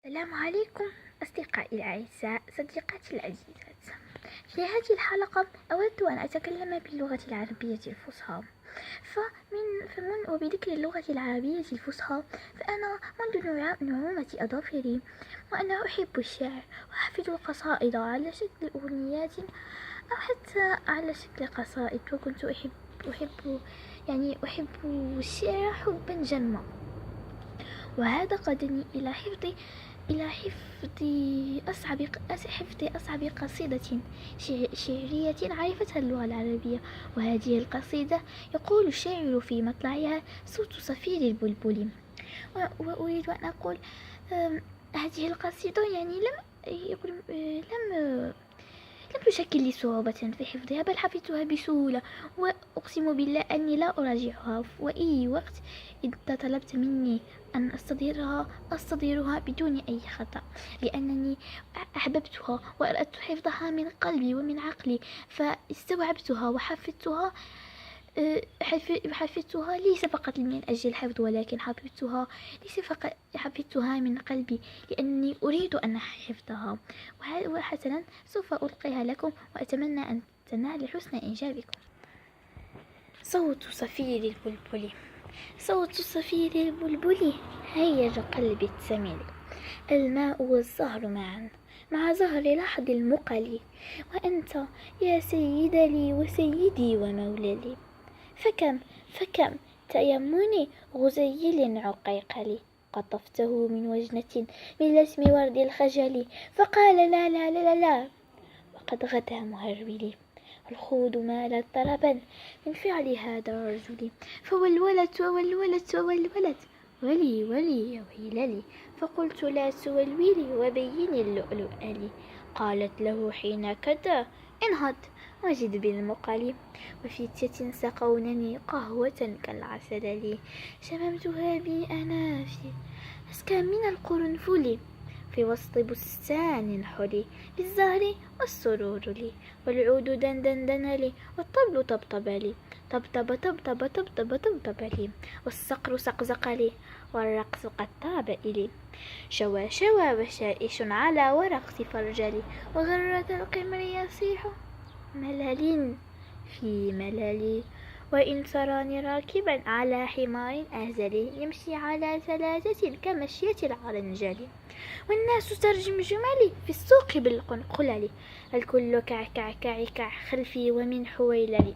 السلام عليكم أصدقائي الأعزاء، صديقاتي العزيزات. في هذه الحلقة أود أن أتكلم باللغة العربية الفصحى. وبذكر اللغة العربية الفصحى فأنا منذ نعومة أظافري وأنا أحب الشعر وأحفظ القصائد على شكل أغنيات أو حتى على شكل قصائد، وكنت أحب الشعر حبا جما، وهذا قادني إلى حفظ أصعب قصيدة شعرية عرفتها اللغة العربية. وهذه القصيدة يقول الشاعر في مطلعها: صوت صفير البلبل. وأريد أن أقول هذه القصيدة لم تشكل لي صعوبة في حفظها، بل حفظتها بسهولة، وأقسم بالله أني لا أراجعها، وأي وقت إذا طلبت مني أن أستظهرها بدون أي خطأ، لأنني أحببتها وأردت حفظها من قلبي ومن عقلي، فاستوعبتها وحفظتها. حفظتها ليس فقط من أجل الحفظ، ولكن حفظتها من قلبي، لأنني أريد أن حفظها. وحسنا، سوف ألقيها لكم وأتمنى أن تنال حسن إعجابكم. صوت صفير البلبل، صوت صفير البلبل هيج قلبي التمل، الماء والزهر معا مع زهر لحظ المقل، وأنت يا سيد لي وسيدي وموللي، فكم تيمني غزيل عقيقلي، قطفته من وجنة من لسم ورد الخجل، فقال لا لا لا لا, لا وقد غدا مهرولي، الخود مالت طربا من فعل هذا الرجل، فولولت وولولت وولولت ولي ولي يا ويللي، فقلت لا تولولي وبين اللؤلؤ لي، قالت له حين كدا: انهض وجد بالمقل، وفتية سقونني قهوة كالعسل لي، شممتها بأنافي أسكى من القرنفل، في وسط بستان حلي بالزهر والسرور لي، والعود دندن دن لي، والطبل طبطب لي، طبطب طبطب طبطب طبطب لي، والصقر سقزق لي، والرقص قد طاب إلي، شوى شوى وشائش على ورق فرجلي، وغرة القمر يصيح ملل في ملل، وإن تراني راكبا على حمار أهزل يمشي على ثلاثة كمشية العرنجل، والناس ترجمجم لي في السوق بالقنقلل، الكل كعكع خلفي ومن حويللي،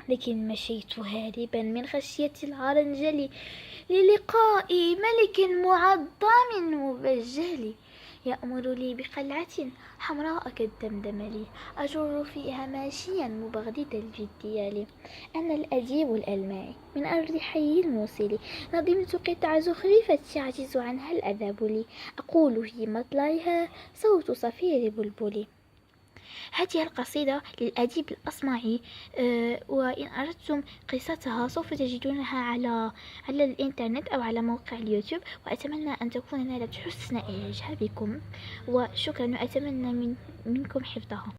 لكن مشيت هاربا من خشية العرنجل للقاء ملك معظم مبجل، يأمر لي بقلعة حمراء كالدمدمل، أجر فيها ماشيا مبغضد الجديال، أنا الأديب الألماعي من أرض حي الموصل، نظمت قطع زخرفة يعجز عنها الأذابل، أقول في مطلعها: صوت صفير بلبل. هذه القصيدة للأديب الأصمعي، وإن أردتم قصتها سوف تجدونها على الإنترنت أو على موقع اليوتيوب، وأتمنى أن تكون نالت حسن إعجابكم، وشكرا، وأتمنى منكم حفظها.